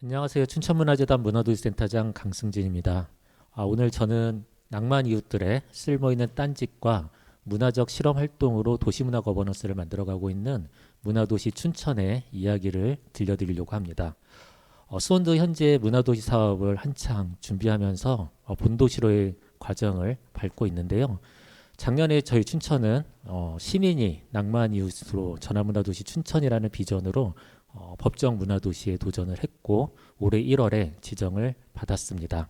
안녕하세요. 춘천문화재단 문화도시센터장 강승진입니다. 오늘 저는 낭만 이웃들의 쓸모있는 딴짓과 문화적 실험 활동으로 도시문화 거버넌스를 만들어가고 있는 문화도시 춘천의 이야기를 들려드리려고 합니다. 수원도 현재 문화도시 사업을 한창 준비하면서 본도시로의 과정을 밟고 있는데요. 작년에 저희 춘천은 시민이 낭만 이웃으로 전환문화도시 춘천이라는 비전으로 법정 문화도시에 도전을 했고 올해 1월에 지정을 받았습니다.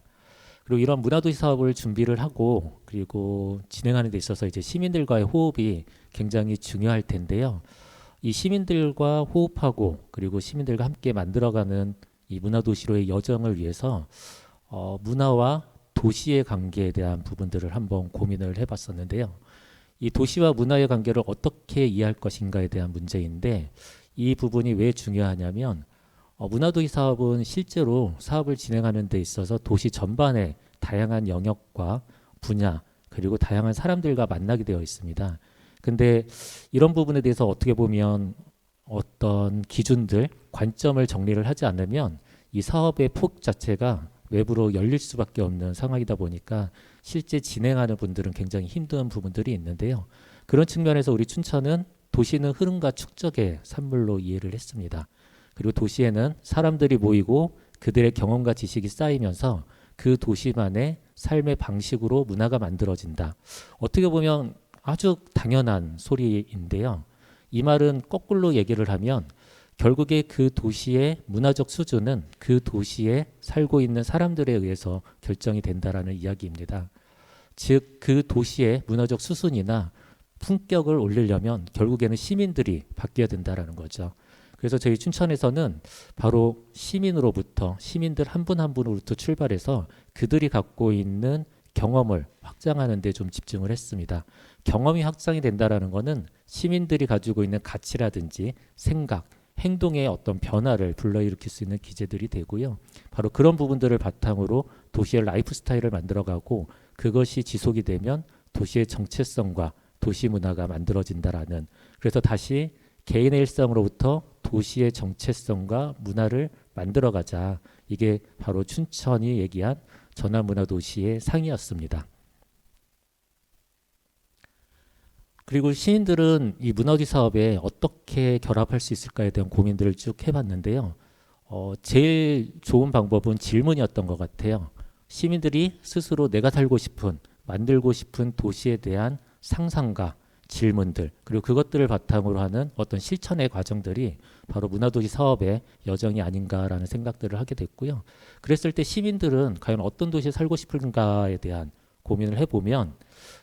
그리고 이런 문화도시 사업을 준비를 하고 그리고 진행하는 데 있어서 이제 시민들과의 호흡이 굉장히 중요할 텐데요. 이 시민들과 호흡하고 그리고 시민들과 함께 만들어가는 이 문화도시로의 여정을 위해서 문화와 도시의 관계에 대한 부분들을 한번 고민을 해봤었는데요. 이 도시와 문화의 관계를 어떻게 이해할 것인가에 대한 문제인데 이 부분이 왜 중요하냐면 문화도시 사업은 실제로 사업을 진행하는 데 있어서 도시 전반의 다양한 영역과 분야 그리고 다양한 사람들과 만나게 되어 있습니다. 근데 이런 부분에 대해서 어떻게 보면 어떤 기준들, 관점을 정리를 하지 않으면 이 사업의 폭 자체가 외부로 열릴 수밖에 없는 상황이다 보니까 실제 진행하는 분들은 굉장히 힘든 부분들이 있는데요. 그런 측면에서 우리 춘천은 도시는 흐름과 축적의 산물로 이해를 했습니다. 그리고 도시에는 사람들이 모이고 그들의 경험과 지식이 쌓이면서 그 도시만의 삶의 방식으로 문화가 만들어진다. 어떻게 보면 아주 당연한 소리인데요. 이 말은 거꾸로 얘기를 하면 결국에 그 도시의 문화적 수준은 그 도시에 살고 있는 사람들에 의해서 결정이 된다라는 이야기입니다. 즉, 그 도시의 문화적 수준이나 품격을 올리려면 결국에는 시민들이 바뀌어야 된다라는 거죠. 그래서 저희 춘천에서는 바로 시민으로부터 시민들 한 분 한 분으로부터 출발해서 그들이 갖고 있는 경험을 확장하는 데 좀 집중을 했습니다. 경험이 확장이 된다라는 것은 시민들이 가지고 있는 가치라든지 생각, 행동의 어떤 변화를 불러일으킬 수 있는 기제들이 되고요. 바로 그런 부분들을 바탕으로 도시의 라이프 스타일을 만들어가고 그것이 지속이 되면 도시의 정체성과 도시 문화가 만들어진다라는, 그래서 다시 개인의 일상으로부터 도시의 정체성과 문화를 만들어가자. 이게 바로 춘천이 얘기한 전환문화도시의 상이었습니다. 그리고 시민들은 이 문화도시 사업에 어떻게 결합할 수 있을까에 대한 고민들을 쭉 해봤는데요. 제일 좋은 방법은 질문이었던 것 같아요. 시민들이 스스로 내가 살고 싶은, 만들고 싶은 도시에 대한 상상과 질문들, 그리고 그것들을 바탕으로 하는 어떤 실천의 과정들이 바로 문화도시 사업의 여정이 아닌가라는 생각들을 하게 됐고요. 그랬을 때 시민들은 과연 어떤 도시에 살고 싶은가에 대한 고민을 해보면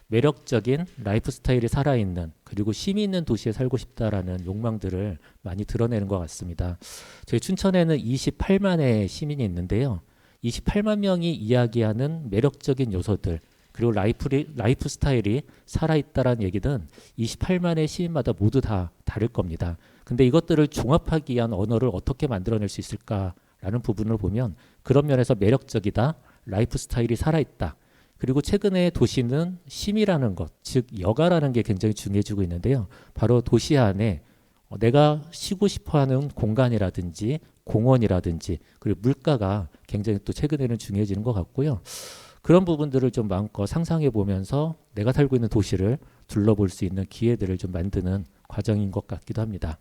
매력적인 라이프 스타일이 살아있는, 그리고 쉼이 있는 도시에 살고 싶다라는 욕망들을 많이 드러내는 것 같습니다. 저희 춘천에는 28만의 시민이 있는데요. 28만 명이 이야기하는 매력적인 요소들, 그리고 라이프 스타일이 살아있다라는 얘기는 28만의 시민마다 모두 다 다를 겁니다. 근데 이것들을 종합하기 위한 언어를 어떻게 만들어낼 수 있을까라는 부분을 보면 그런 면에서 매력적이다, 라이프 스타일이 살아있다. 그리고 최근에 도시는 쉼이라는 것, 즉 여가라는 게 굉장히 중요해지고 있는데요. 바로 도시 안에 내가 쉬고 싶어하는 공간이라든지 공원이라든지 그리고 물가가 굉장히 또 최근에는 중요해지는 것 같고요. 그런 부분들을 좀 마음껏 상상해 보면서 내가 살고 있는 도시를 둘러볼 수 있는 기회들을 좀 만드는 과정인 것 같기도 합니다.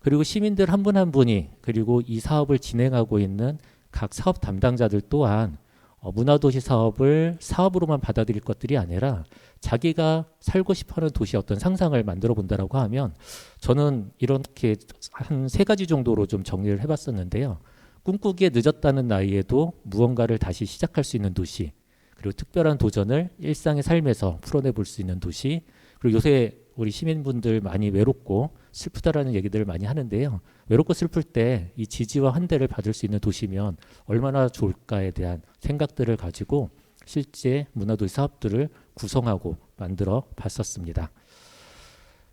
그리고 시민들 한 분 한 분이, 그리고 이 사업을 진행하고 있는 각 사업 담당자들 또한 문화도시 사업을 사업으로만 받아들일 것들이 아니라 자기가 살고 싶어하는 도시의 어떤 상상을 만들어 본다라고 하면, 저는 이렇게 한 3가지 정도로 좀 정리를 해봤었는데요. 꿈꾸기에 늦었다는 나이에도 무언가를 다시 시작할 수 있는 도시, 그리고 특별한 도전을 일상의 삶에서 풀어내 볼 수 있는 도시, 그리고 요새 우리 시민분들 많이 외롭고 슬프다라는 얘기들을 많이 하는데요. 외롭고 슬플 때 이 지지와 환대를 받을 수 있는 도시면 얼마나 좋을까에 대한 생각들을 가지고 실제 문화도시 사업들을 구성하고 만들어 봤었습니다.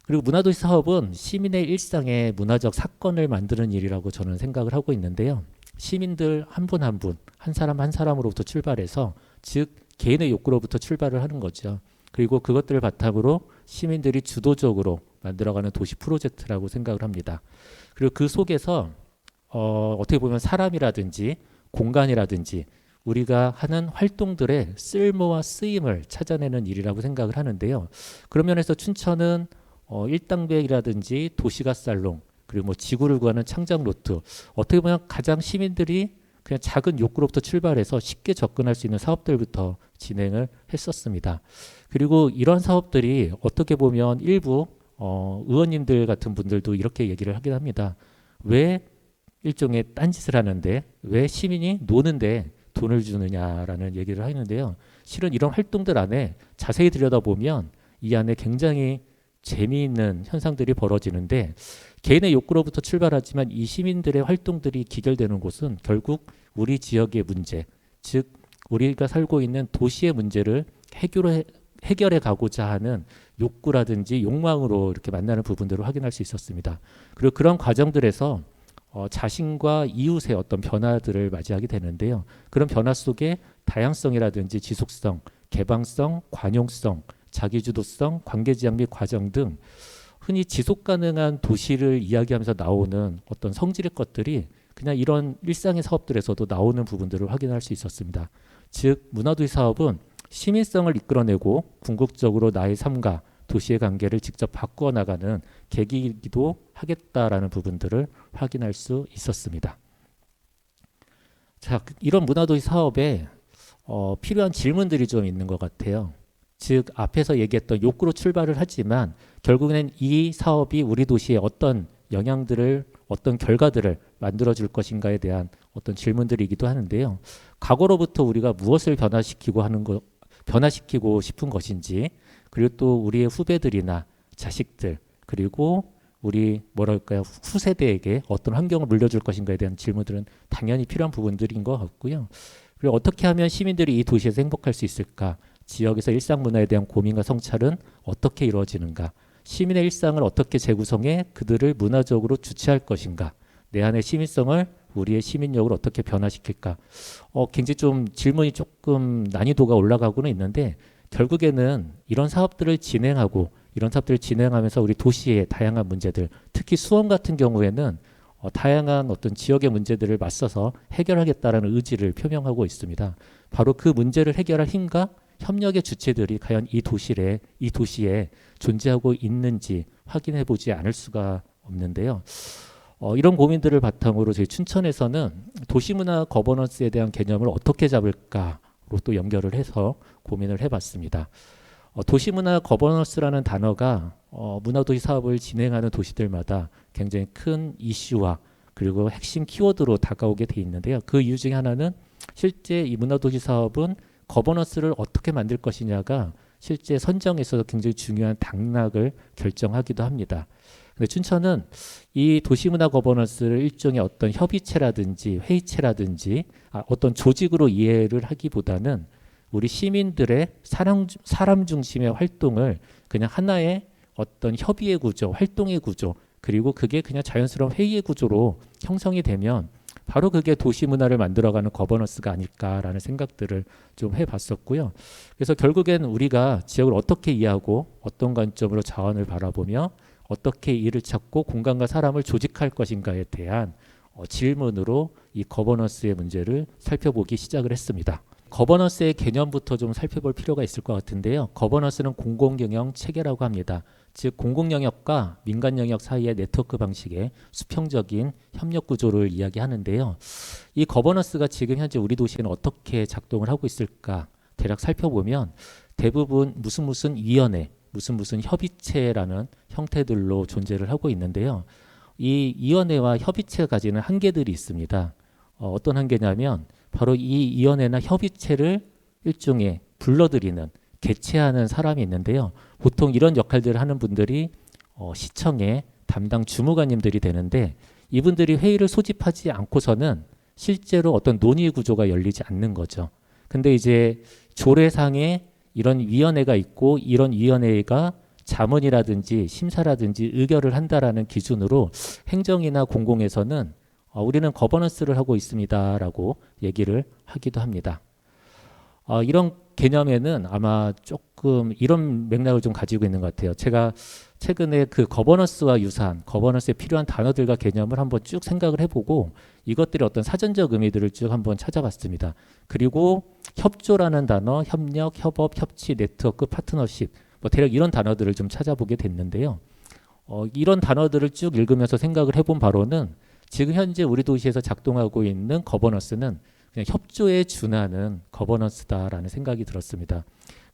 그리고 문화도시 사업은 시민의 일상에 문화적 사건을 만드는 일이라고 저는 생각을 하고 있는데요. 시민들 한 분 한 분, 한 사람 한 사람으로부터 출발해서, 즉 개인의 욕구로부터 출발을 하는 거죠. 그리고 그것들을 바탕으로 시민들이 주도적으로 만들어가는 도시 프로젝트라고 생각을 합니다. 그리고 그 속에서 어떻게 보면 사람이라든지 공간이라든지 우리가 하는 활동들의 쓸모와 쓰임을 찾아내는 일이라고 생각을 하는데요. 그런 면에서 춘천은 일당백이라든지 도시가 살롱 그리고 뭐 지구를 구하는 창작 노트 어떻게 보면 가장 시민들이 그냥 작은 욕구로부터 출발해서 쉽게 접근할 수 있는 사업들부터 진행을 했었습니다. 그리고 이런 사업들이 어떻게 보면 일부 의원님들 같은 분들도 이렇게 얘기를 하긴 합니다. 왜 일종의 딴짓을 하는데 왜 시민이 노는데 돈을 주느냐라는 얘기를 하는데요. 실은 이런 활동들 안에 자세히 들여다보면 이 안에 굉장히 재미있는 현상들이 벌어지는데 개인의 욕구로부터 출발하지만 이 시민들의 활동들이 기결되는 곳은 결국 우리 지역의 문제, 즉 우리가 살고 있는 도시의 문제를 해결해 가고자 하는 욕구라든지 욕망으로 이렇게 만나는 부분들을 확인할 수 있었습니다. 그리고 그런 과정들에서 자신과 이웃의 어떤 변화들을 맞이하게 되는데요. 그런 변화 속에 다양성이라든지 지속성, 개방성, 관용성, 자기주도성, 관계지향 및 과정 등 흔히 지속 가능한 도시를 이야기하면서 나오는 어떤 성질의 것들이 그냥 이런 일상의 사업들에서도 나오는 부분들을 확인할 수 있었습니다. 즉 문화도시 사업은 시민성을 이끌어내고 궁극적으로 나의 삶과 도시의 관계를 직접 바꾸어 나가는 계기이기도 하겠다라는 부분들을 확인할 수 있었습니다. 자, 이런 문화도시 사업에 필요한 질문들이 좀 있는 것 같아요. 즉 앞에서 얘기했던 욕구로 출발을 하지만 결국에는 이 사업이 우리 도시에 어떤 영향들을 어떤 결과들을 만들어줄 것인가에 대한 어떤 질문들이기도 하는데요. 과거로부터 우리가 무엇을 변화시키고 싶은 것인지 그리고 또 우리의 후배들이나 자식들 그리고 우리 뭐랄까요 후세대에게 어떤 환경을 물려줄 것인가에 대한 질문들은 당연히 필요한 부분들인 것 같고요. 그리고 어떻게 하면 시민들이 이 도시에서 행복할 수 있을까? 지역에서 일상 문화에 대한 고민과 성찰은 어떻게 이루어지는가? 시민의 일상을 어떻게 재구성해 그들을 문화적으로 주체할 것인가? 내 안의 시민성을 우리의 시민력을 어떻게 변화시킬까? 굉장히 좀 질문이 조금 난이도가 올라가고는 있는데 결국에는 이런 사업들을 진행하고 이런 사업들을 진행하면서 우리 도시의 다양한 문제들, 특히 수원 같은 경우에는 다양한 어떤 지역의 문제들을 맞서서 해결하겠다라는 의지를 표명하고 있습니다. 바로 그 문제를 해결할 힘과 협력의 주체들이 과연 이 도시에 존재하고 있는지 확인해 보지 않을 수가 없는데요. 이런 고민들을 바탕으로 저희 춘천에서는 도시문화 거버넌스에 대한 개념을 어떻게 잡을까로 또 연결을 해서 고민을 해봤습니다. 도시문화 거버넌스라는 단어가 문화도시 사업을 진행하는 도시들마다 굉장히 큰 이슈와 그리고 핵심 키워드로 다가오게 돼 있는데요. 그 이유 중에 하나는 실제 이 문화도시 사업은 거버넌스를 어떻게 만들 것이냐가 실제 선정에서 굉장히 중요한 당락을 결정하기도 합니다. 근데 춘천은 이 도시문화 거버넌스를 일종의 어떤 협의체라든지 회의체라든지 어떤 조직으로 이해를 하기보다는 우리 시민들의 사람 중심의 활동을 그냥 하나의 어떤 협의의 구조, 활동의 구조, 그리고 그게 그냥 자연스러운 회의의 구조로 형성이 되면 바로 그게 도시 문화를 만들어가는 거버넌스가 아닐까라는 생각들을 좀 해봤었고요. 그래서 결국엔 우리가 지역을 어떻게 이해하고 어떤 관점으로 자원을 바라보며 어떻게 일을 찾고 공간과 사람을 조직할 것인가에 대한 질문으로 이 거버넌스의 문제를 살펴보기 시작을 했습니다. 거버넌스의 개념부터 좀 살펴볼 필요가 있을 것 같은데요. 거버넌스는 공공경영 체계라고 합니다. 즉 공공영역과 민간영역 사이의 네트워크 방식의 수평적인 협력 구조를 이야기하는데요. 이 거버넌스가 지금 현재 우리 도시에는 어떻게 작동을 하고 있을까 대략 살펴보면 대부분 무슨 위원회, 무슨 협의체라는 형태들로 존재를 하고 있는데요. 이 위원회와 협의체가 가지는 한계들이 있습니다. 어떤 한계냐면 바로 이 위원회나 협의체를 일종의 불러들이는 개최하는 사람이 있는데요. 보통 이런 역할들을 하는 분들이 시청의 담당 주무관님들이 되는데 이분들이 회의를 소집하지 않고서는 실제로 어떤 논의 구조가 열리지 않는 거죠. 근데 이제 조례상에 이런 위원회가 있고 이런 위원회가 자문이라든지 심사라든지 의결을 한다라는 기준으로 행정이나 공공에서는 우리는 거버넌스를 하고 있습니다라고 얘기를 하기도 합니다. 이런 개념에는 아마 조금 이런 맥락을 좀 가지고 있는 것 같아요. 제가 최근에 그 거버넌스와 유사한 거버넌스에 필요한 단어들과 개념을 한번 쭉 생각을 해보고 이것들의 어떤 사전적 의미들을 쭉 한번 찾아봤습니다. 그리고 협조라는 단어, 협력, 협업, 협치, 네트워크, 파트너십 뭐 대략 이런 단어들을 좀 찾아보게 됐는데요. 이런 단어들을 쭉 읽으면서 생각을 해본 바로는 지금 현재 우리 도시에서 작동하고 있는 거버넌스는 그냥 협조에 준하는 거버넌스다라는 생각이 들었습니다.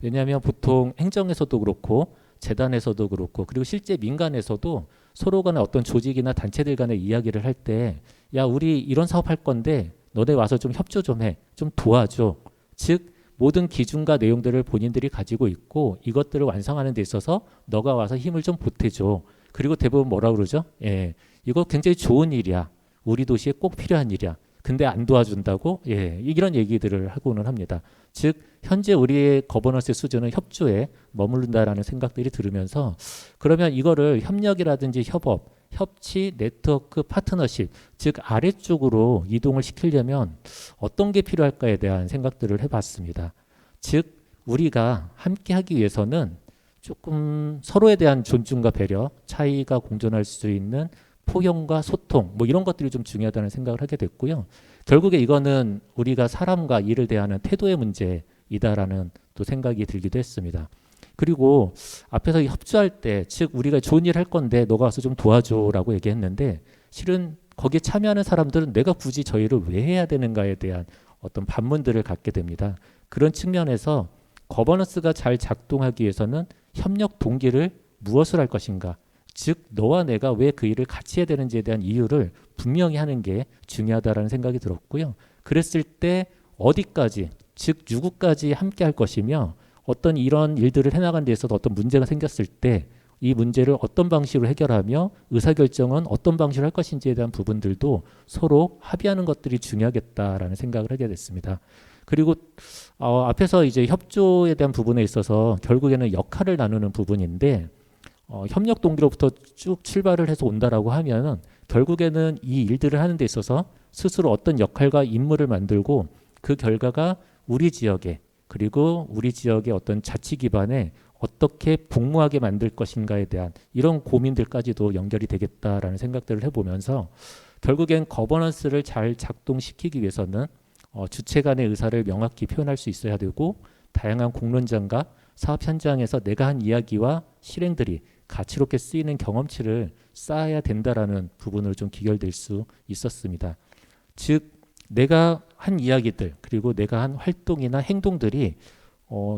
왜냐하면 보통 행정에서도 그렇고 재단에서도 그렇고 그리고 실제 민간에서도 서로 간에 어떤 조직이나 단체들 간의 이야기를 할 때 야 우리 이런 사업 할 건데 너네 와서 좀 협조 좀 해, 좀 도와줘. 즉 모든 기준과 내용들을 본인들이 가지고 있고 이것들을 완성하는 데 있어서 너가 와서 힘을 좀 보태줘. 그리고 대부분 뭐라 그러죠? 예, 이거 굉장히 좋은 일이야. 우리 도시에 꼭 필요한 일이야. 근데 안 도와준다고? 예, 이런 얘기들을 하고는 합니다. 즉 현재 우리의 거버넌스의 수준은 협조에 머무른다라는 생각들이 들으면서 그러면 이거를 협력이라든지 협업, 협치, 네트워크, 파트너십 즉 아래쪽으로 이동을 시키려면 어떤 게 필요할까에 대한 생각들을 해봤습니다. 즉 우리가 함께 하기 위해서는 조금 서로에 대한 존중과 배려, 차이가 공존할 수 있는 포용과 소통 뭐 이런 것들이 좀 중요하다는 생각을 하게 됐고요. 결국에 이거는 우리가 사람과 일을 대하는 태도의 문제이다라는 또 생각이 들기도 했습니다. 그리고 앞에서 협조할 때 즉 우리가 좋은 일 할 건데 너가 와서 좀 도와줘라고 얘기했는데 실은 거기에 참여하는 사람들은 내가 굳이 저 일을 왜 해야 되는가에 대한 어떤 반문들을 갖게 됩니다. 그런 측면에서 거버넌스가 잘 작동하기 위해서는 협력 동기를 무엇을 할 것인가 즉 너와 내가 왜 그 일을 같이 해야 되는지에 대한 이유를 분명히 하는 게 중요하다라는 생각이 들었고요. 그랬을 때 어디까지 즉 누구까지 함께 할 것이며 어떤 이런 일들을 해나가는 데 있어서 어떤 문제가 생겼을 때 이 문제를 어떤 방식으로 해결하며 의사결정은 어떤 방식으로 할 것인지에 대한 부분들도 서로 합의하는 것들이 중요하겠다라는 생각을 하게 됐습니다. 그리고 앞에서 이제 협조에 대한 부분에 있어서 결국에는 역할을 나누는 부분인데 협력 동기로부터 쭉 출발을 해서 온다라고 하면은 결국에는 이 일들을 하는 데 있어서 스스로 어떤 역할과 임무를 만들고 그 결과가 우리 지역에 그리고 우리 지역의 어떤 자치 기반에 어떻게 복무하게 만들 것인가에 대한 이런 고민들까지도 연결이 되겠다라는 생각들을 해보면서 결국엔 거버넌스를 잘 작동시키기 위해서는 주체 간의 의사를 명확히 표현할 수 있어야 되고 다양한 공론장과 사업 현장에서 내가 한 이야기와 실행들이 가치롭게 쓰이는 경험치를 쌓아야 된다라는 부분을 좀 기결될 수 있었습니다. 즉 내가 한 이야기들 그리고 내가 한 활동이나 행동들이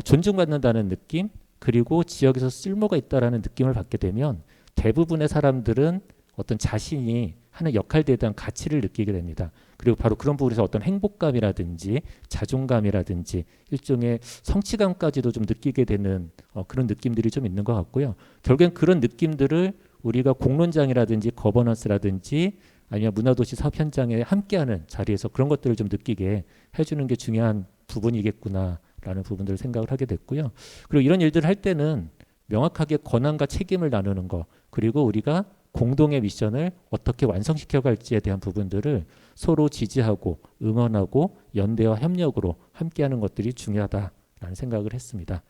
존중받는다는 느낌 그리고 지역에서 쓸모가 있다라는 느낌을 받게 되면 대부분의 사람들은 어떤 자신이 하는 역할에 대한 가치를 느끼게 됩니다. 그리고 바로 그런 부분에서 어떤 행복감이라든지 자존감이라든지 일종의 성취감까지도 좀 느끼게 되는 그런 느낌들이 좀 있는 것 같고요. 결국엔 그런 느낌들을 우리가 공론장이라든지 거버넌스라든지 아니면 문화도시 사업 현장에 함께하는 자리에서 그런 것들을 좀 느끼게 해주는 게 중요한 부분이겠구나라는 부분들을 생각을 하게 됐고요. 그리고 이런 일들을 할 때는 명확하게 권한과 책임을 나누는 거 그리고 우리가 공동의 미션을 어떻게 완성시켜 갈지에 대한 부분들을 서로 지지하고 응원하고 연대와 협력으로 함께하는 것들이 중요하다라는 생각을 했습니다.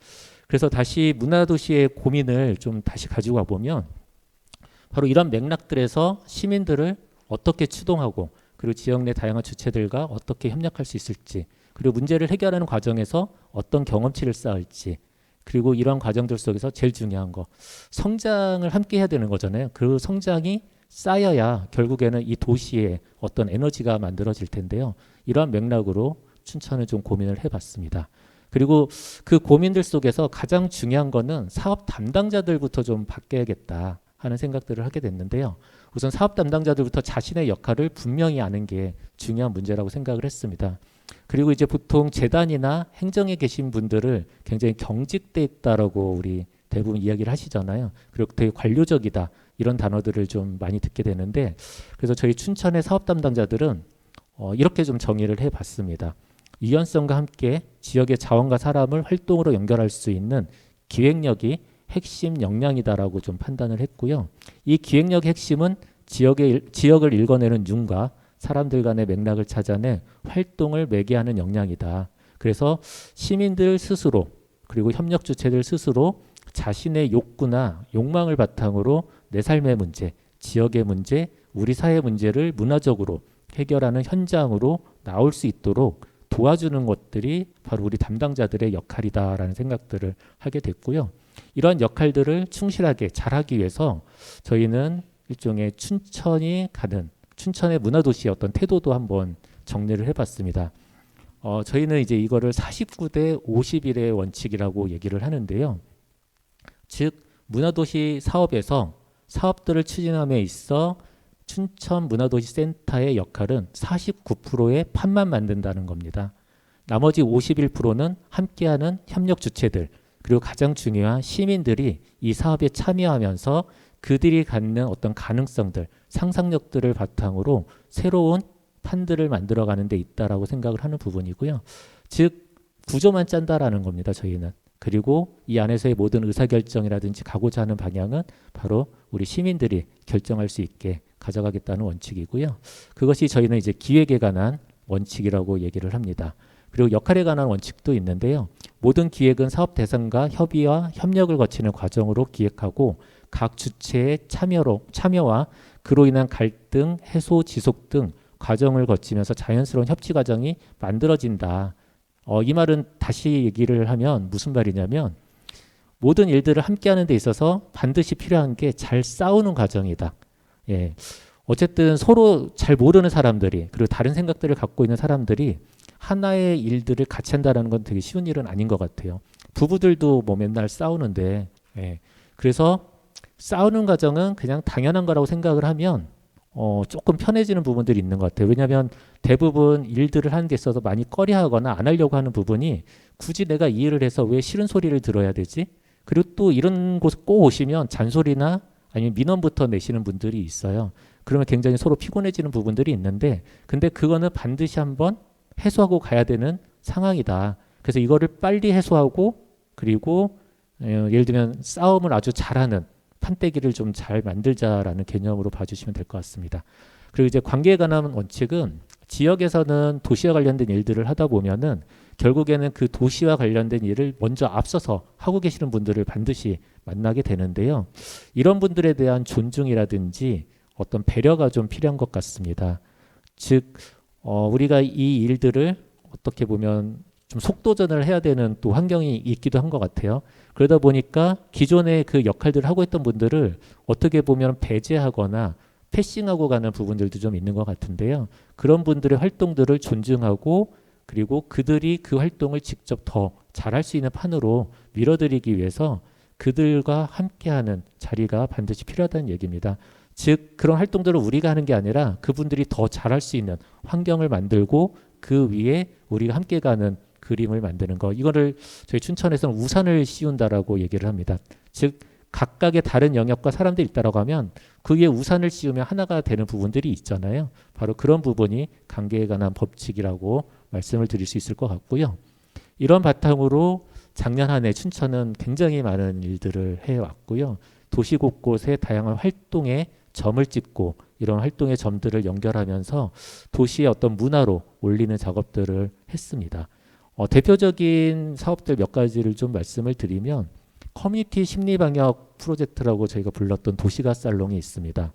그래서 다시 문화도시의 고민을 좀 다시 가지고 와보면 바로 이런 맥락들에서 시민들을 어떻게 추동하고 그리고 지역 내 다양한 주체들과 어떻게 협력할 수 있을지 그리고 문제를 해결하는 과정에서 어떤 경험치를 쌓을지 그리고 이런 과정들 속에서 제일 중요한 거 성장을 함께 해야 되는 거잖아요. 그 성장이 쌓여야 결국에는 이 도시에 어떤 에너지가 만들어질 텐데요. 이러한 맥락으로 춘천을 좀 고민을 해봤습니다. 그리고 그 고민들 속에서 가장 중요한 거는 사업 담당자들부터 좀 바뀌어야겠다 하는 생각들을 하게 됐는데요. 우선 사업 담당자들부터 자신의 역할을 분명히 아는 게 중요한 문제라고 생각을 했습니다. 그리고 이제 보통 재단이나 행정에 계신 분들을 굉장히 경직돼 있다라고 우리 대부분 이야기를 하시잖아요. 그리고 되게 관료적이다 이런 단어들을 좀 많이 듣게 되는데 그래서 저희 춘천의 사업 담당자들은 이렇게 좀 정의를 해봤습니다. 유연성과 함께 지역의 자원과 사람을 활동으로 연결할 수 있는 기획력이 핵심 역량이다라고 좀 판단을 했고요. 이 기획력의 핵심은 지역을 읽어내는 눈과 사람들 간의 맥락을 찾아내 활동을 매개하는 역량이다. 그래서 시민들 스스로 그리고 협력 주체들 스스로 자신의 욕구나 욕망을 바탕으로 내 삶의 문제, 지역의 문제, 우리 사회 문제를 문화적으로 해결하는 현장으로 나올 수 있도록 도와주는 것들이 바로 우리 담당자들의 역할이다라는 생각들을 하게 됐고요. 이러한 역할들을 충실하게 잘하기 위해서 저희는 일종의 춘천의 문화도시의 어떤 태도도 한번 정리를 해봤습니다. 저희는 이제 이거를 49대 51의 원칙이라고 얘기를 하는데요. 즉 문화도시 사업에서 사업들을 추진함에 있어 춘천 문화도시센터의 역할은 49%의 판만 만든다는 겁니다. 나머지 51%는 함께하는 협력 주체들 그리고 가장 중요한 시민들이 이 사업에 참여하면서 그들이 갖는 어떤 가능성들, 상상력들을 바탕으로 새로운 판들을 만들어가는 데 있다라고 생각을 하는 부분이고요. 즉 구조만 짠다라는 겁니다. 저희는. 그리고 이 안에서의 모든 의사결정이라든지 가고자 하는 방향은 바로 우리 시민들이 결정할 수 있게 가져가겠다는 원칙이고요. 그것이 저희는 이제 기획에 관한 원칙이라고 얘기를 합니다. 그리고 역할에 관한 원칙도 있는데요. 모든 기획은 사업 대상과 협의와 협력을 거치는 과정으로 기획하고 각 주체의 참여와 그로 인한 갈등, 해소, 지속 등 과정을 거치면서 자연스러운 협치 과정이 만들어진다. 이 말은 다시 얘기를 하면 무슨 말이냐면 모든 일들을 함께하는 데 있어서 반드시 필요한 게 잘 싸우는 과정이다. 예. 어쨌든 서로 잘 모르는 사람들이 그리고 다른 생각들을 갖고 있는 사람들이 하나의 일들을 같이 한다는 건 되게 쉬운 일은 아닌 것 같아요. 부부들도 뭐 맨날 싸우는데 그래서 싸우는 과정은 그냥 당연한 거라고 생각을 하면 조금 편해지는 부분들이 있는 것 같아요. 왜냐하면 대부분 일들을 하는 데 있어서 많이 꺼려하거나 안 하려고 하는 부분이 굳이 내가 이 일을 해서 왜 싫은 소리를 들어야 되지? 그리고 또 이런 곳 꼭 오시면 잔소리나 아니면 민원부터 내시는 분들이 있어요. 그러면 굉장히 서로 피곤해지는 부분들이 있는데 근데 그거는 반드시 한번 해소하고 가야 되는 상황이다. 그래서 이거를 빨리 해소하고 그리고 예를 들면 싸움을 아주 잘하는 판때기를 좀 잘 만들자라는 개념으로 봐주시면 될 것 같습니다. 그리고 이제 관계에 관한 원칙은 지역에서는 도시와 관련된 일들을 하다 보면은 결국에는 그 도시와 관련된 일을 먼저 앞서서 하고 계시는 분들을 반드시 만나게 되는데요. 이런 분들에 대한 존중이라든지 어떤 배려가 좀 필요한 것 같습니다. 즉 우리가 이 일들을 어떻게 보면 좀 속도전을 해야 되는 또 환경이 있기도 한 것 같아요. 그러다 보니까 기존에 그 역할들을 하고 있던 분들을 어떻게 보면 배제하거나 패싱하고 가는 부분들도 좀 있는 것 같은데요. 그런 분들의 활동들을 존중하고 그리고 그들이 그 활동을 직접 더 잘할 수 있는 판으로 밀어드리기 위해서 그들과 함께하는 자리가 반드시 필요하다는 얘기입니다. 즉 그런 활동들을 우리가 하는 게 아니라 그분들이 더 잘할 수 있는 환경을 만들고 그 위에 우리가 함께 가는 그림을 만드는 거. 이거를 저희 춘천에서는 우산을 씌운다라고 얘기를 합니다. 즉 각각의 다른 영역과 사람들이 있다라고 하면 그 위에 우산을 씌우면 하나가 되는 부분들이 있잖아요. 바로 그런 부분이 관계에 관한 법칙이라고 말씀을 드릴 수 있을 것 같고요. 이런 바탕으로 작년 한 해 춘천은 굉장히 많은 일들을 해왔고요. 도시 곳곳에 다양한 활동에 점을 찍고 이런 활동의 점들을 연결하면서 도시의 어떤 문화로 올리는 작업들을 했습니다. 대표적인 사업들 몇 가지를 좀 말씀을 드리면 커뮤니티 심리방역 프로젝트라고 저희가 불렀던 도시가 살롱이 있습니다.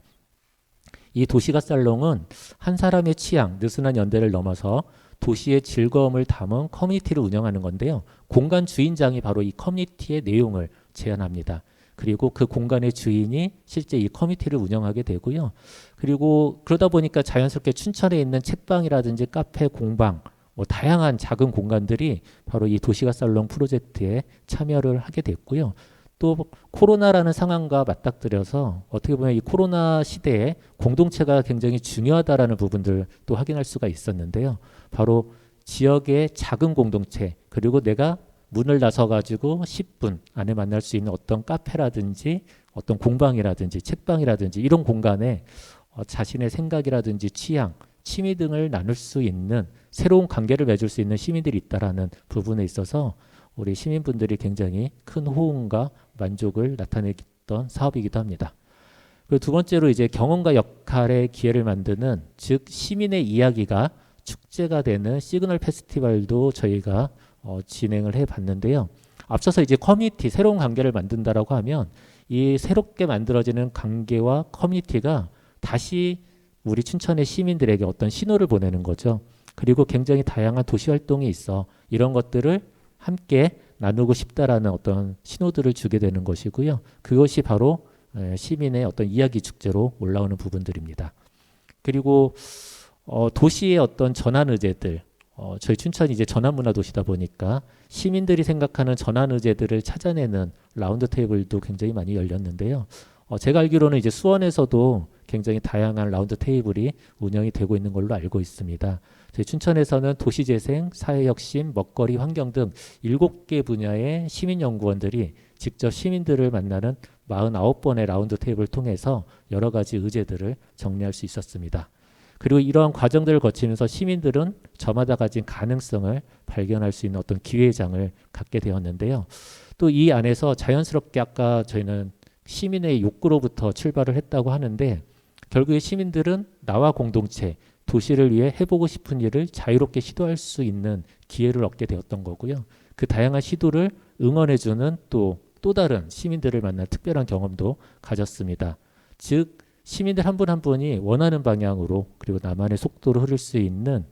이 도시가 살롱은 한 사람의 취향, 느슨한 연대를 넘어서 도시의 즐거움을 담은 커뮤니티를 운영하는 건데요. 공간 주인장이 바로 이 커뮤니티의 내용을 제안합니다. 그리고 그 공간의 주인이 실제 이 커뮤니티를 운영하게 되고요. 그리고 그러다 보니까 자연스럽게 춘천에 있는 책방이라든지 카페, 공방 다양한 작은 공간들이 바로 이 도시가 살롱 프로젝트에 참여를 하게 됐고요. 또 코로나라는 상황과 맞닥뜨려서 어떻게 보면 이 코로나 시대에 공동체가 굉장히 중요하다라는 부분들 또 확인할 수가 있었는데요. 바로 지역의 작은 공동체 그리고 내가 문을 나서 가지고 10분 안에 만날 수 있는 어떤 카페라든지 어떤 공방이라든지 책방이라든지 이런 공간에 자신의 생각이라든지 취향, 취미 등을 나눌 수 있는 새로운 관계를 맺을 수 있는 시민들이 있다라는 부분에 있어서 우리 시민분들이 굉장히 큰 호응과 만족을 나타냈던 사업이기도 합니다. 그리고 두 번째로 이제 경험과 역할의 기회를 만드는 즉 시민의 이야기가 축제가 되는 시그널 페스티벌도 저희가 진행을 해봤는데요. 앞서서 이제 커뮤니티, 새로운 관계를 만든다라고 하면 이 새롭게 만들어지는 관계와 커뮤니티가 다시 우리 춘천의 시민들에게 어떤 신호를 보내는 거죠. 그리고 굉장히 다양한 도시 활동이 있어. 이런 것들을 함께 나누고 싶다라는 어떤 신호들을 주게 되는 것이고요. 그것이 바로 시민의 어떤 이야기 축제로 올라오는 부분들입니다. 그리고 도시의 어떤 전환 의제들, 저희 춘천이 이제 전환 문화 도시다 보니까 시민들이 생각하는 전환 의제들을 찾아내는 라운드 테이블도 굉장히 많이 열렸는데요. 제가 알기로는 이제 수원에서도 굉장히 다양한 라운드 테이블이 운영이 되고 있는 걸로 알고 있습니다. 저희 춘천에서는 도시재생, 사회혁신, 먹거리, 환경 등 7개 분야의 시민연구원들이 직접 시민들을 만나는 49번의 라운드 테이블을 통해서 여러 가지 의제들을 정리할 수 있었습니다. 그리고 이러한 과정들을 거치면서 시민들은 저마다 가진 가능성을 발견할 수 있는 어떤 기회장을 갖게 되었는데요. 또 이 안에서 자연스럽게 아까 저희는 시민의 욕구로부터 출발을 했다고 하는데 결국에 시민들은 나와 공동체, 도시를 위해 해보고 싶은 일을 자유롭게 시도할 수 있는 기회를 얻게 되었던 거고요. 그 다양한 시도를 응원해주는 또 다른 시민들을 만난 특별한 경험도 가졌습니다. 즉 시민들 한 분 한 분이 원하는 방향으로 그리고 나만의 속도로 흐를 수 있는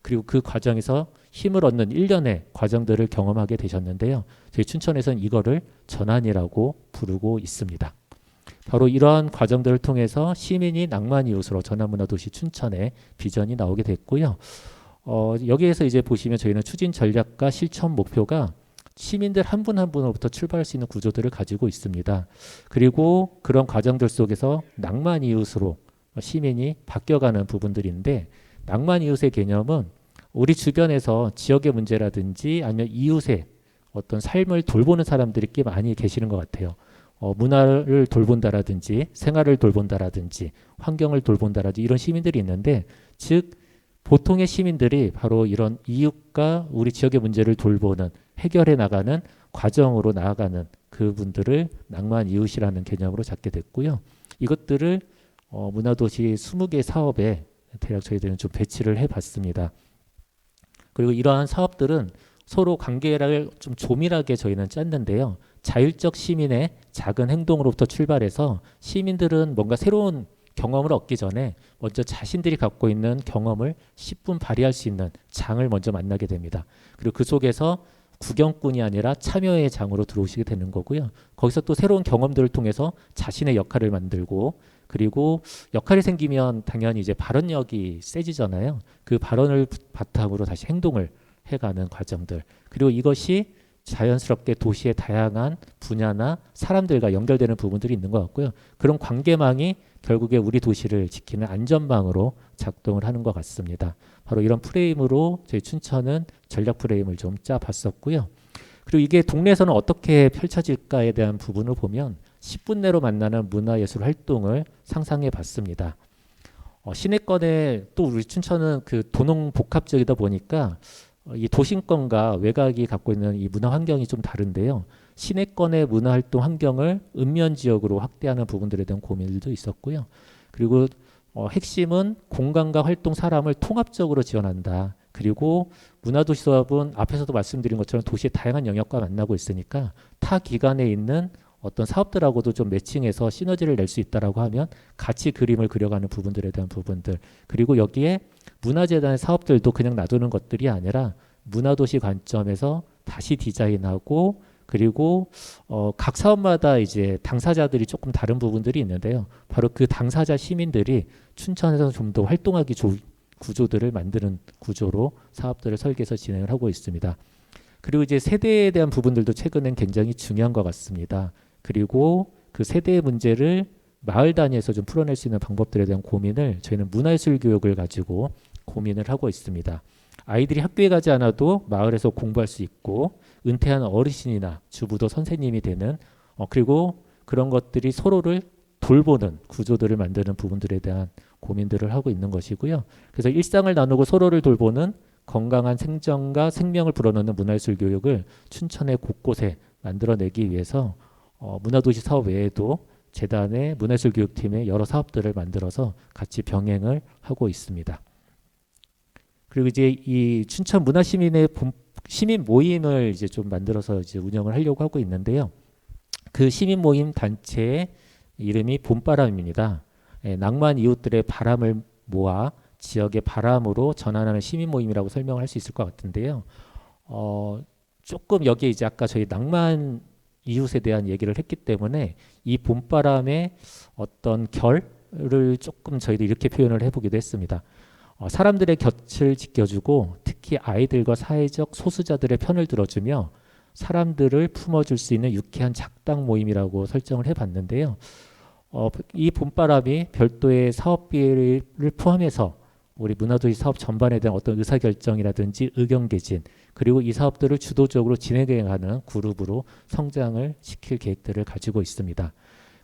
그리고 그 과정에서 힘을 얻는 일련의 과정들을 경험하게 되셨는데요. 저희 춘천에서는 이거를 전환이라고 부르고 있습니다. 바로 이러한 과정들을 통해서 시민이 낭만 이웃으로 전환문화도시 춘천의 비전이 나오게 됐고요. 여기에서 이제 보시면 저희는 추진 전략과 실천 목표가 시민들 한 분 한 분으로부터 출발할 수 있는 구조들을 가지고 있습니다. 그리고 그런 과정들 속에서 낭만 이웃으로 시민이 바뀌어가는 부분들인데 낭만 이웃의 개념은 우리 주변에서 지역의 문제라든지 아니면 이웃의 어떤 삶을 돌보는 사람들이 꽤 많이 계시는 것 같아요. 문화를 돌본다라든지 생활을 돌본다라든지 환경을 돌본다라든지 이런 시민들이 있는데 즉 보통의 시민들이 바로 이런 이웃과 우리 지역의 문제를 돌보는 해결해 나가는 과정으로 나아가는 그분들을 낭만 이웃이라는 개념으로 잡게 됐고요. 이것들을 문화도시 20개 사업에 대략 저희들은 좀 배치를 해봤습니다. 그리고 이러한 사업들은 서로 관계를 좀 조밀하게 저희는 짰는데요. 자율적 시민의 작은 행동으로부터 출발해서 시민들은 뭔가 새로운 경험을 얻기 전에 먼저 자신들이 갖고 있는 경험을 10분 발휘할 수 있는 장을 먼저 만나게 됩니다. 그리고 그 속에서 구경꾼이 아니라 참여의 장으로 들어오시게 되는 거고요. 거기서 또 새로운 경험들을 통해서 자신의 역할을 만들고 그리고 역할이 생기면 당연히 이제 발언력이 세지잖아요. 그 발언을 바탕으로 다시 행동을 해가는 과정들. 그리고 이것이 자연스럽게 도시의 다양한 분야나 사람들과 연결되는 부분들이 있는 것 같고요. 그런 관계망이 결국에 우리 도시를 지키는 안전망으로 작동을 하는 것 같습니다. 바로 이런 프레임으로 저희 춘천은 전략 프레임을 좀 짜봤었고요. 그리고 이게 동네에서는 어떻게 펼쳐질까에 대한 부분을 보면 10분 내로 만나는 문화예술 활동을 상상해 봤습니다. 시내권에 또 우리 춘천은 그 도농 복합지역이다 보니까 이 도심권과 외곽이 갖고 있는 이 문화 환경이 좀 다른데요. 시내권의 문화 활동 환경을 읍면 지역으로 확대하는 부분들에 대한 고민들도 있었고요. 그리고 핵심은 공간과 활동 사람을 통합적으로 지원한다. 그리고 문화도시 사업은 앞에서도 말씀드린 것처럼 도시의 다양한 영역과 만나고 있으니까 타 기관에 있는 어떤 사업들하고도 좀 매칭해서 시너지를 낼 수 있다라고 하면 같이 그림을 그려가는 부분들에 대한 부분들 그리고 여기에 문화재단의 사업들도 그냥 놔두는 것들이 아니라 문화도시 관점에서 다시 디자인하고 그리고 각 사업마다 이제 당사자들이 조금 다른 부분들이 있는데요. 바로 그 당사자 시민들이 춘천에서 좀 더 활동하기 좋은 구조들을 만드는 구조로 사업들을 설계해서 진행을 하고 있습니다. 그리고 이제 세대에 대한 부분들도 최근엔 굉장히 중요한 것 같습니다. 그리고 그 세대의 문제를 마을 단위에서 좀 풀어낼 수 있는 방법들에 대한 고민을 저희는 문화예술 교육을 가지고 고민을 하고 있습니다. 아이들이 학교에 가지 않아도 마을에서 공부할 수 있고 은퇴한 어르신이나 주부도 선생님이 되는 그리고 그런 것들이 서로를 돌보는 구조들을 만드는 부분들에 대한 고민들을 하고 있는 것이고요. 그래서 일상을 나누고 서로를 돌보는 건강한 생정과 생명을 불어넣는 문화예술 교육을 춘천의 곳곳에 만들어내기 위해서 문화도시 사업 외에도 재단의 문화예술 교육팀의 여러 사업들을 만들어서 같이 병행을 하고 있습니다. 그리고 이제 이 춘천 문화시민의 시민 모임을 이제 좀 만들어서 이제 운영을 하려고 하고 있는데요. 그 시민 모임 단체의 이름이 봄바람입니다. 예, 낭만 이웃들의 바람을 모아 지역의 바람으로 전환하는 시민 모임이라고 설명을 할 수 있을 것 같은데요. 조금 여기에 이제 아까 저희 낭만 이웃에 대한 얘기를 했기 때문에 이 봄바람의 어떤 결을 조금 저희도 이렇게 표현을 해보기도 했습니다. 사람들의 곁을 지켜주고 특히 아이들과 사회적 소수자들의 편을 들어주며 사람들을 품어줄 수 있는 유쾌한 작당 모임이라고 설정을 해봤는데요. 이 봄바람이 별도의 사업비를 포함해서 우리 문화도시 사업 전반에 대한 어떤 의사결정이라든지 의견 개진 그리고 이 사업들을 주도적으로 진행해가는 그룹으로 성장을 시킬 계획들을 가지고 있습니다.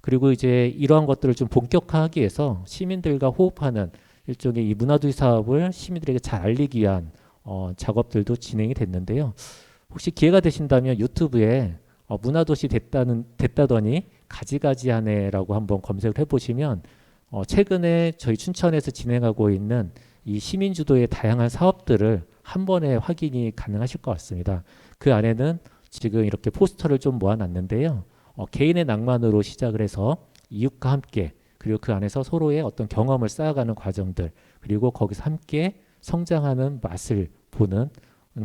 그리고 이제 이러한 것들을 좀 본격화하기 위해서 시민들과 호흡하는 일종의 이 문화도시 사업을 시민들에게 잘 알리기 위한 작업들도 진행이 됐는데요. 혹시 기회가 되신다면 유튜브에 문화도시 됐다더니 가지가지하네라고 한번 검색을 해보시면 최근에 저희 춘천에서 진행하고 있는 이 시민주도의 다양한 사업들을 한 번에 확인이 가능하실 것 같습니다. 그 안에는 지금 이렇게 포스터를 좀 모아놨는데요. 개인의 낭만으로 시작을 해서 이웃과 함께 그리고 그 안에서 서로의 어떤 경험을 쌓아가는 과정들 그리고 거기서 함께 성장하는 맛을 보는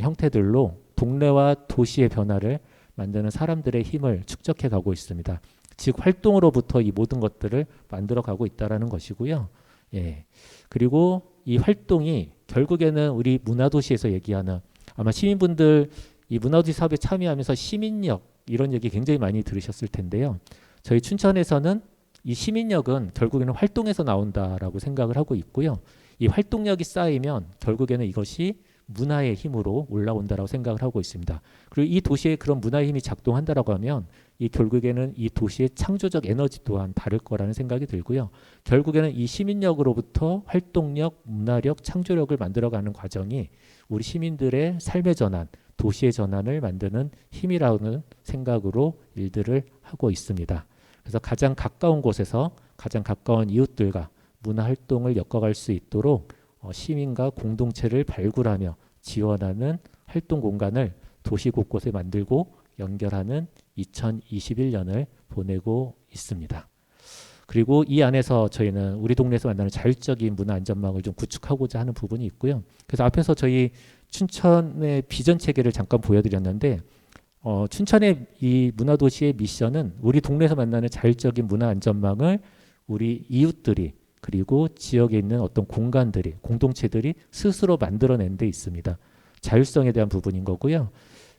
형태들로 동네와 도시의 변화를 만드는 사람들의 힘을 축적해 가고 있습니다. 즉 활동으로부터 이 모든 것들을 만들어 가고 있다라는 것이고요. 예. 그리고 이 활동이 결국에는 우리 문화도시에서 얘기하는 아마 시민분들 이 문화도시 사업에 참여하면서 시민력 이런 얘기 굉장히 많이 들으셨을 텐데요. 저희 춘천에서는 이 시민력은 결국에는 활동에서 나온다라고 생각을 하고 있고요. 이 활동력이 쌓이면 결국에는 이것이 문화의 힘으로 올라온다라고 생각을 하고 있습니다. 그리고 이 도시에 그런 문화의 힘이 작동한다라고 하면 이 결국에는 이 도시의 창조적 에너지 또한 다를 거라는 생각이 들고요. 결국에는 이 시민력으로부터 활동력, 문화력, 창조력을 만들어가는 과정이 우리 시민들의 삶의 전환, 도시의 전환을 만드는 힘이라는 생각으로 일들을 하고 있습니다. 그래서 가장 가까운 곳에서 가장 가까운 이웃들과 문화활동을 엮어갈 수 있도록 시민과 공동체를 발굴하며 지원하는 활동 공간을 도시 곳곳에 만들고 연결하는 2021년을 보내고 있습니다. 그리고 이 안에서 저희는 우리 동네에서 만나는 자율적인 문화 안전망을 좀 구축하고자 하는 부분이 있고요. 그래서 앞에서 저희 춘천의 비전 체계를 잠깐 보여드렸는데 춘천의 이 문화도시의 미션은 우리 동네에서 만나는 자율적인 문화 안전망을 우리 이웃들이 그리고 지역에 있는 어떤 공간들이 공동체들이 스스로 만들어낸 데 있습니다. 자율성에 대한 부분인 거고요.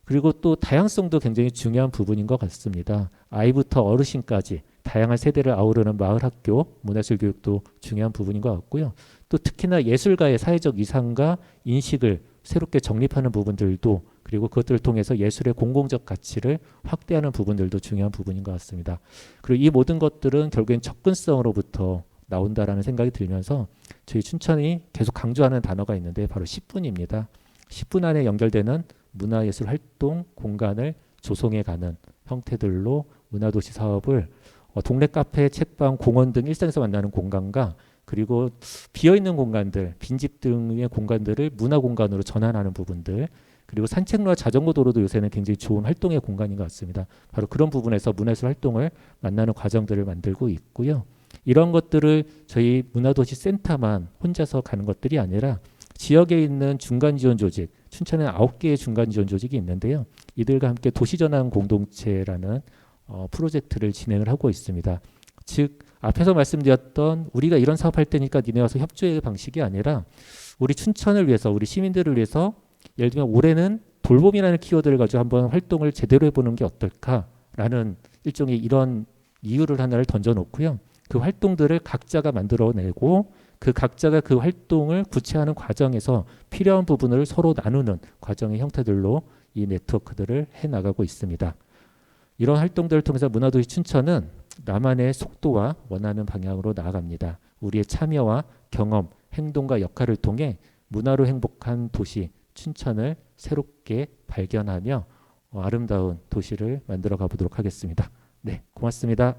그리고 또 다양성도 굉장히 중요한 부분인 것 같습니다. 아이부터 어르신까지 다양한 세대를 아우르는 마을학교, 문화예술 교육도 중요한 부분인 것 같고요. 또 특히나 예술가의 사회적 이상과 인식을 새롭게 정립하는 부분들도 그리고 그것들을 통해서 예술의 공공적 가치를 확대하는 부분들도 중요한 부분인 것 같습니다. 그리고 이 모든 것들은 결국엔 접근성으로부터 나온다라는 생각이 들면서 저희 춘천이 계속 강조하는 단어가 있는데 바로 10분입니다. 10분 안에 연결되는 문화예술 활동 공간을 조성해가는 형태들로 문화도시 사업을 동네 카페, 책방, 공원 등 일상에서 만나는 공간과 그리고 비어있는 공간들, 빈집 등의 공간들을 문화공간으로 전환하는 부분들 그리고 산책로와 자전거 도로도 요새는 굉장히 좋은 활동의 공간인 것 같습니다. 바로 그런 부분에서 문화예술 활동을 만나는 과정들을 만들고 있고요. 이런 것들을 저희 문화도시 센터만 혼자서 가는 것들이 아니라 지역에 있는 중간지원 조직, 춘천에는 9개의 중간지원 조직이 있는데요. 이들과 함께 도시전환 공동체라는 프로젝트를 진행을 하고 있습니다. 즉 앞에서 말씀드렸던 우리가 이런 사업할 테니까 니네 와서 협조의 방식이 아니라 우리 춘천을 위해서 우리 시민들을 위해서 예를 들면 올해는 돌봄이라는 키워드를 가지고 한번 활동을 제대로 해보는 게 어떨까라는 일종의 이런 이유를 하나를 던져놓고요. 그 활동들을 각자가 만들어내고 그 각자가 그 활동을 구체화하는 과정에서 필요한 부분을 서로 나누는 과정의 형태들로 이 네트워크들을 해나가고 있습니다. 이런 활동들을 통해서 문화도시 춘천은 나만의 속도와 원하는 방향으로 나아갑니다. 우리의 참여와 경험, 행동과 역할을 통해 문화로 행복한 도시 춘천을 새롭게 발견하며 아름다운 도시를 만들어 가보도록 하겠습니다. 네, 고맙습니다.